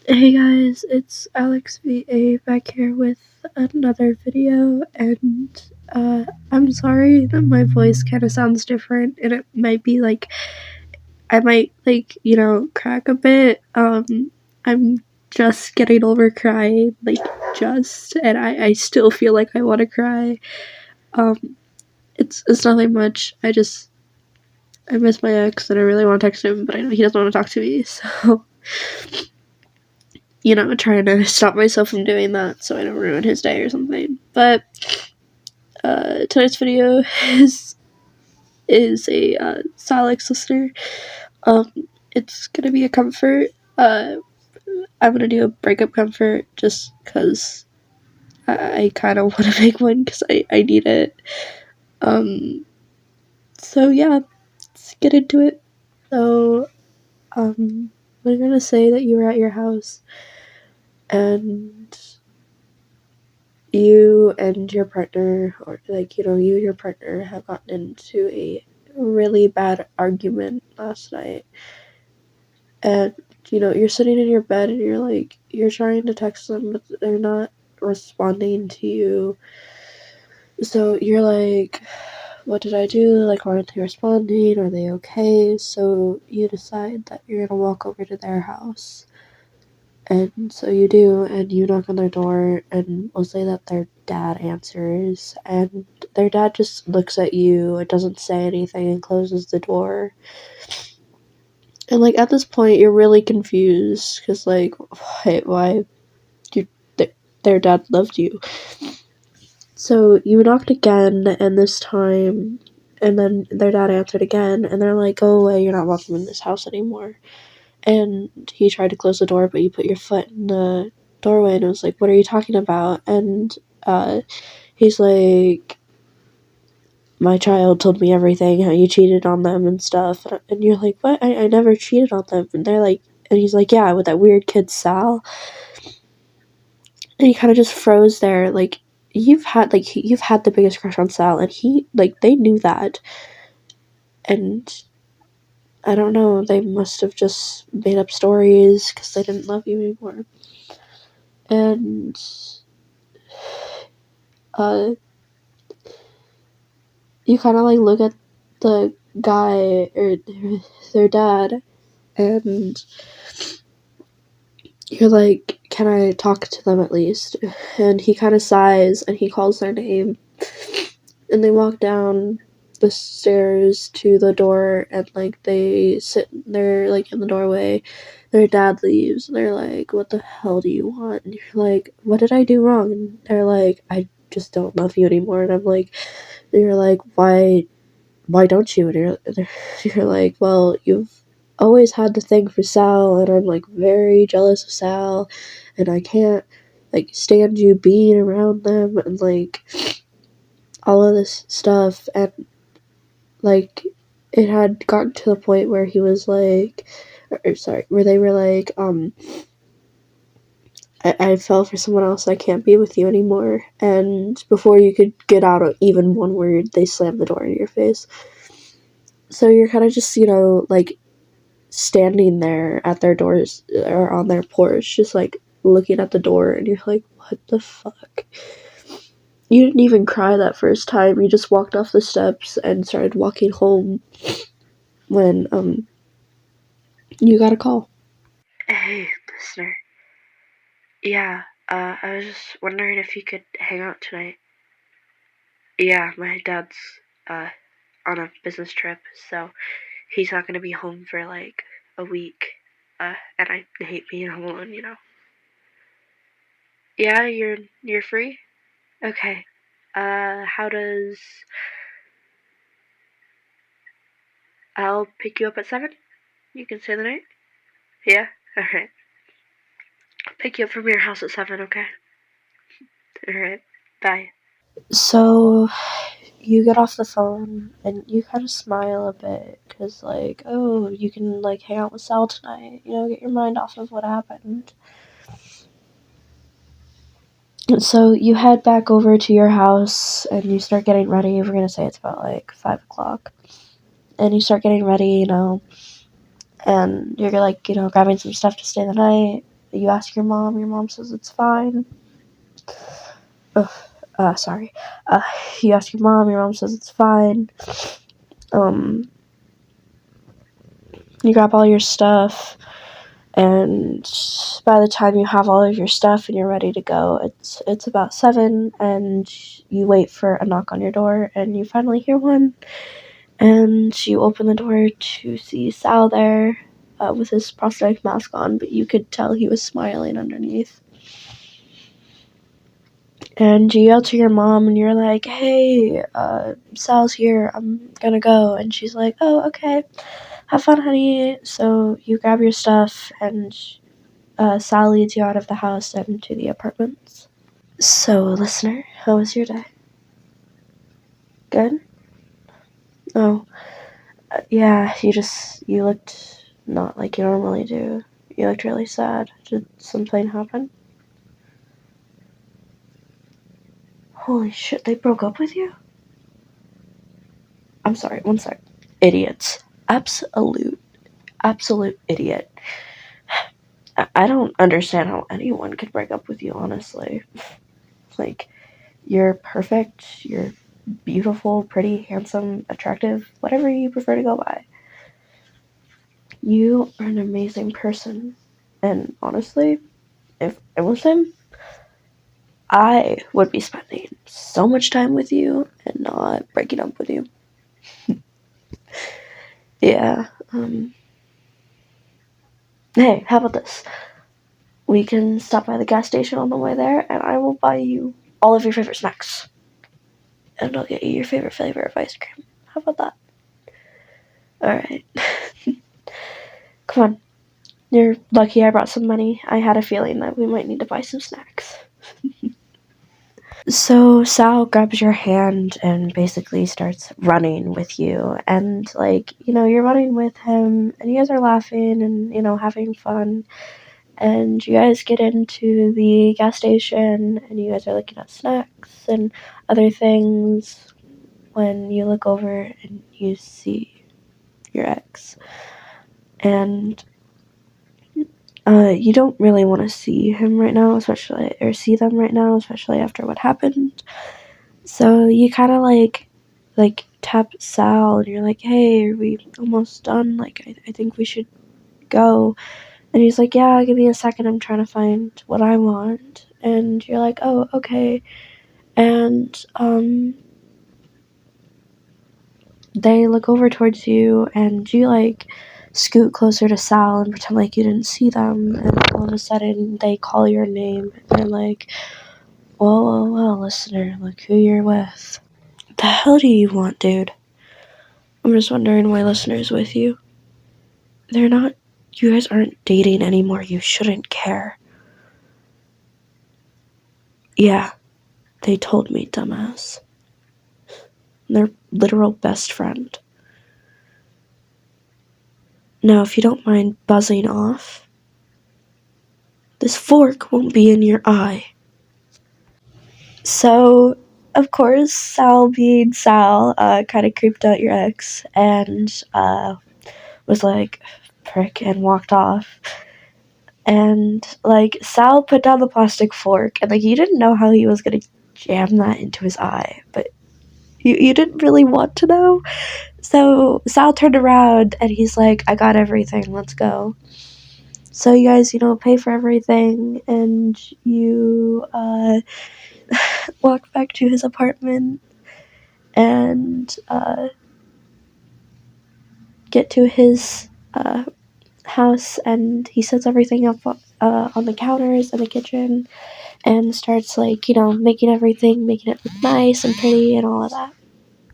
Hey guys, it's Alex VA back here with another video, and I'm sorry that my voice kind of sounds different, and it might be like I might crack a bit. I'm just getting over crying, and I still feel like I want to cry. It's nothing much. I miss my ex, and I really want to text him, but I know he doesn't want to talk to me, so. Trying to stop myself from doing that so I don't ruin his day or something. But tonight's video is a Alex listener. It's gonna be a comfort. I'm gonna do a breakup comfort just because I kind of want to make one because I need it. So yeah, let's get into it. So we're gonna say that you were at your house and you and your partner, or you and your partner have gotten into a really bad argument last night. And, you're sitting in your bed and you're trying to text them, but they're not responding to you. So you're like, what did I do? Like, why aren't they responding? Are they okay? So you decide that you're gonna walk over to their house. And so you do, and you knock on their door, and we'll say that their dad answers, and their dad just looks at you and doesn't say anything and closes the door. And, at this point, you're really confused, because, why their dad loved you. So you knocked again, and this time, and then their dad answered again, and they're like, go away, you're not welcome in this house anymore. And he tried to close the door, but you put your foot in the doorway, and I was like, what are you talking about? And he's like, my child told me everything, how you cheated on them and stuff. And you're like, what? I never cheated on them. And they're like, and he's like, yeah, with that weird kid Sal. And he kind of just froze there. You've had the biggest crush on Sal, and they knew that. And I don't know, they must have just made up stories because they didn't love you anymore. And you kind of look at the guy or their dad, and you're like, can I talk to them at least? And he kind of sighs and he calls their name, and they walk down the stairs to the door, and they sit there in the doorway. Their dad leaves, and they're like, what the hell do you want? And you're like, what did I do wrong? And they're like, I just don't love you anymore. And I'm like, you're like, why don't you? And you're like, well, you've always had the thing for Sal, and I'm very jealous of Sal, and I can't stand you being around them, and all of this stuff. And it had gotten to the point where he was where they were I fell for someone else, I can't be with you anymore. And before you could get out even one word, they slammed the door in your face. So you're kind of just, standing there at their doors or on their porch, just looking at the door, and you're like, what the fuck? You didn't even cry that first time. You just walked off the steps and started walking home when you got a call. Hey, listener. Yeah, I was just wondering if you could hang out tonight. Yeah, my dad's on a business trip, so he's not gonna be home for a week. And I hate being home alone. Yeah, you're free? Okay. How does I'll pick you up at 7? You can stay the night? Yeah? Alright. Pick you up from your house at 7, okay? Alright. Bye. So you get off the phone and you kind of smile a bit because oh, you can hang out with Sal tonight, get your mind off of what happened. And so you head back over to your house and you start getting ready. We're gonna say it's about 5 o'clock, and you start getting ready, and you're grabbing some stuff to stay the night. you ask your mom says it's fine. Sorry. You ask your mom says it's fine. You grab all your stuff, and by the time you have all of your stuff and you're ready to go, it's about 7, and you wait for a knock on your door, and you finally hear one, and you open the door to see Sal there, with his prosthetic mask on, but you could tell he was smiling underneath. And you yell to your mom, and you're like, hey, Sal's here, I'm gonna go. And she's like, oh, okay, have fun, honey. So you grab your stuff, and Sal leads you out of the house and to the apartments. So, listener, how was your day? Good? Oh, yeah, you looked not like you normally do. You looked really sad. Did something happen? Holy shit, they broke up with you? I'm sorry, one sec. Idiots. Absolute idiot. I don't understand how anyone could break up with you, honestly. Like, you're perfect, you're beautiful, pretty, handsome, attractive, whatever you prefer to go by. You are an amazing person. And honestly, if it was him, I would be spending so much time with you and not breaking up with you. Yeah. Hey, how about this? We can stop by the gas station on the way there, and I will buy you all of your favorite snacks. And I'll get you your favorite flavor of ice cream. How about that? Alright. Come on. You're lucky I brought some money. I had a feeling that we might need to buy some snacks. So Sal grabs your hand and basically starts running with you. And, you're running with him, and you guys are laughing and, having fun. And you guys get into the gas station, and you guys are looking at snacks and other things when you look over and you see your ex. And you don't really want to see him right now, see them right now, especially after what happened. So you kind of tap Sal, and you're like, hey, are we almost done? I think we should go. And he's like, yeah, give me a second, I'm trying to find what I want. And you're like, oh, okay. And, they look over towards you, and you, scoot closer to Sal and pretend like you didn't see them, and all of a sudden, they call your name, and they're like, well, listener, look who you're with. The hell do you want, dude? I'm just wondering why listener's with you. You guys aren't dating anymore, you shouldn't care. Yeah, they told me, dumbass. Their literal best friend. Now, if you don't mind buzzing off, this fork won't be in your eye. So, of course, Sal being Sal, kind of creeped out your ex and, was like, prick, and walked off. And, Sal put down the plastic fork, and, you didn't know how he was gonna jam that into his eye, but you didn't really want to know. So Sal turned around, and he's like, I got everything, let's go. So you guys, pay for everything, and you, walk back to his apartment, and, get to his, house, and he sets everything up, on the counters in the kitchen, and starts, making it look nice and pretty and all of that.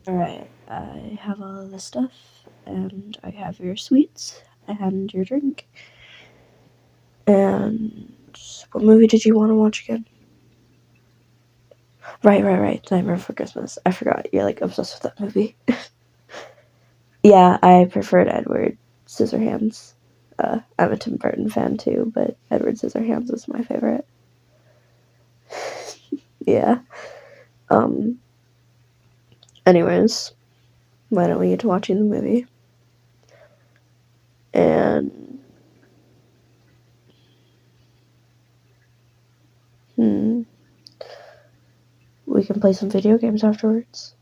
Alright, I have all of the stuff, and I have your sweets, and your drink. And what movie did you want to watch again? Right. Nightmare Before Christmas. I forgot. You're, obsessed with that movie. Yeah, I preferred Edward Scissorhands. I'm a Tim Burton fan, too, but Edward Scissorhands is my favorite. Yeah. Anyways, why don't we get to watching the movie? And We can play some video games afterwards.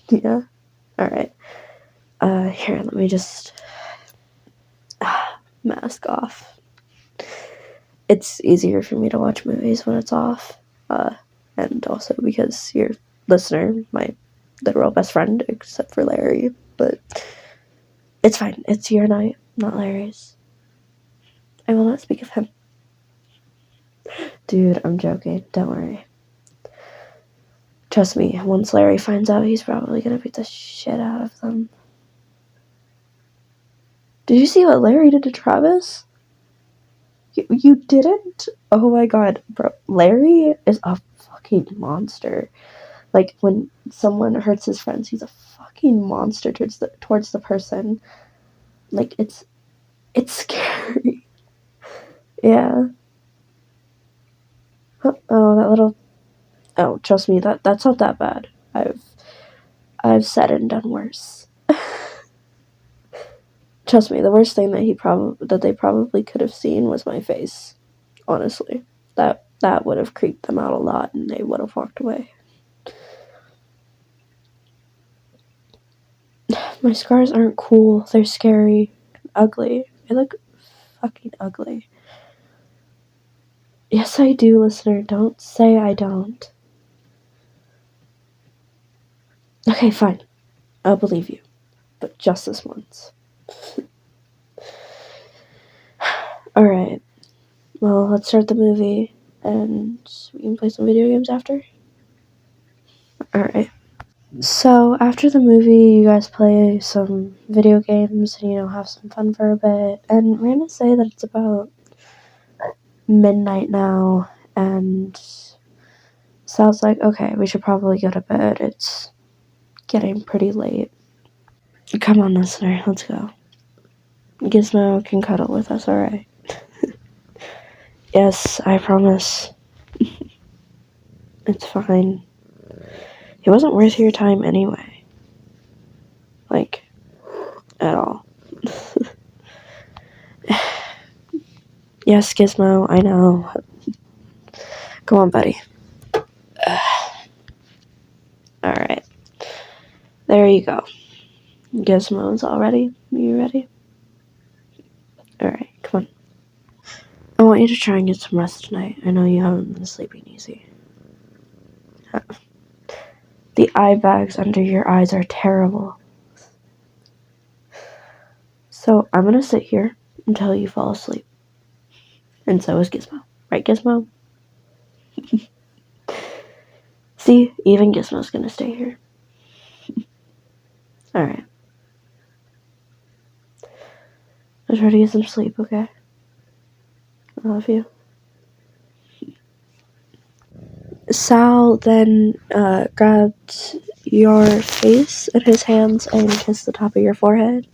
Yeah? Alright. Here, let me just mask off. It's easier for me to watch movies when it's off. And also because your listener, my literal best friend, except for Larry, but it's fine. It's your night, not Larry's. I will not speak of him. Dude, I'm joking. Don't worry. Trust me, once Larry finds out, he's probably gonna beat the shit out of them. Did you see what Larry did to Travis? You didn't? Oh my god, bro. Larry is a fucking monster. Like, when someone hurts his friends, he's a fucking monster towards the person. Like, it's scary. Yeah. Oh, that little... Oh, trust me, that's not that bad. I've said and done worse. Trust me, the worst thing that they probably could have seen was my face. Honestly. That would have creeped them out a lot, and they would have walked away. My scars aren't cool. They're scary. Ugly. They look fucking ugly. Yes, I do, listener. Don't say I don't. Okay, fine. I'll believe you. But just this once. Alright. Well, let's start the movie, and we can play some video games after. Alright. So, after the movie, you guys play some video games and, have some fun for a bit. And we're gonna say that it's about midnight now, and Sal's like, okay, we should probably go to bed. It's getting pretty late. Come on, listener, let's go. Gizmo can cuddle with us, alright? Yes, I promise. It's fine. It wasn't worth your time anyway. Like, at all. Yes, Gizmo, I know. Come on, buddy. Alright. There you go. Gizmo's all ready. You ready? Alright, come on. I want you to try and get some rest tonight. I know you haven't been sleeping easy. The eye bags under your eyes are terrible. So I'm gonna sit here until you fall asleep. And so is Gizmo. Right, Gizmo? See, even Gizmo's gonna stay here. Alright. I'll try to get some sleep, okay? I love you. Sal then grabbed your face in his hands and kissed the top of your forehead,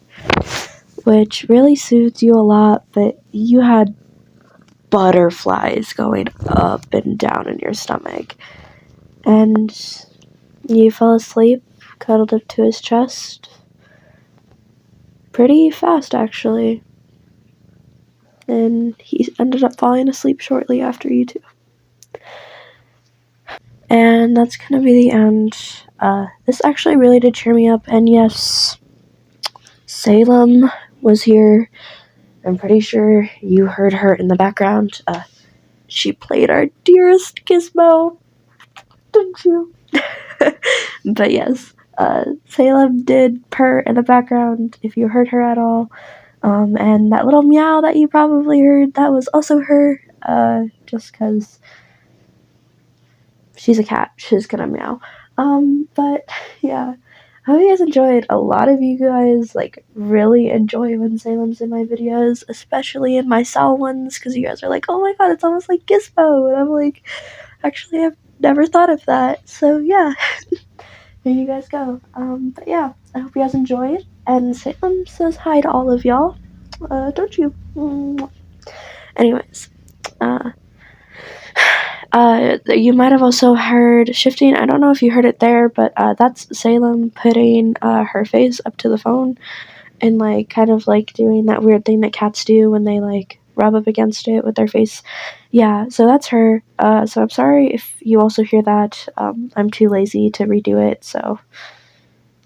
which really soothed you a lot, but you had butterflies going up and down in your stomach. And you fell asleep, cuddled up to his chest. Pretty fast, actually. And he ended up falling asleep shortly after you two. And that's gonna be the end. This actually really did cheer me up, and yes, Salem was here. I'm pretty sure you heard her in the background. She played our dearest Gizmo, didn't you? But yes, Salem did purr in the background, if you heard her at all. And that little meow that you probably heard, that was also her, just because she's a cat, she's gonna meow. But yeah, I hope you guys enjoyed. A lot of you guys, really enjoy when Salem's in my videos, especially in my Sal ones, because you guys are like, oh my god, it's almost like Gizmo, and I'm like, actually, I've never thought of that, so yeah, there you guys go. But yeah, I hope you guys enjoyed, and Salem says hi to all of y'all, don't you? Anyways, you might have also heard shifting. I don't know if you heard it there, but that's Salem putting her face up to the phone and kind of doing that weird thing that cats do when they rub up against it with their face. Yeah, so that's her. So I'm sorry if you also hear that. I'm too lazy to redo it, so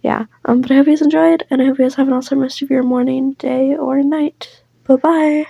yeah. But I hope you guys enjoyed, and I hope you guys have an awesome rest of your morning, day, or night. Bye-bye!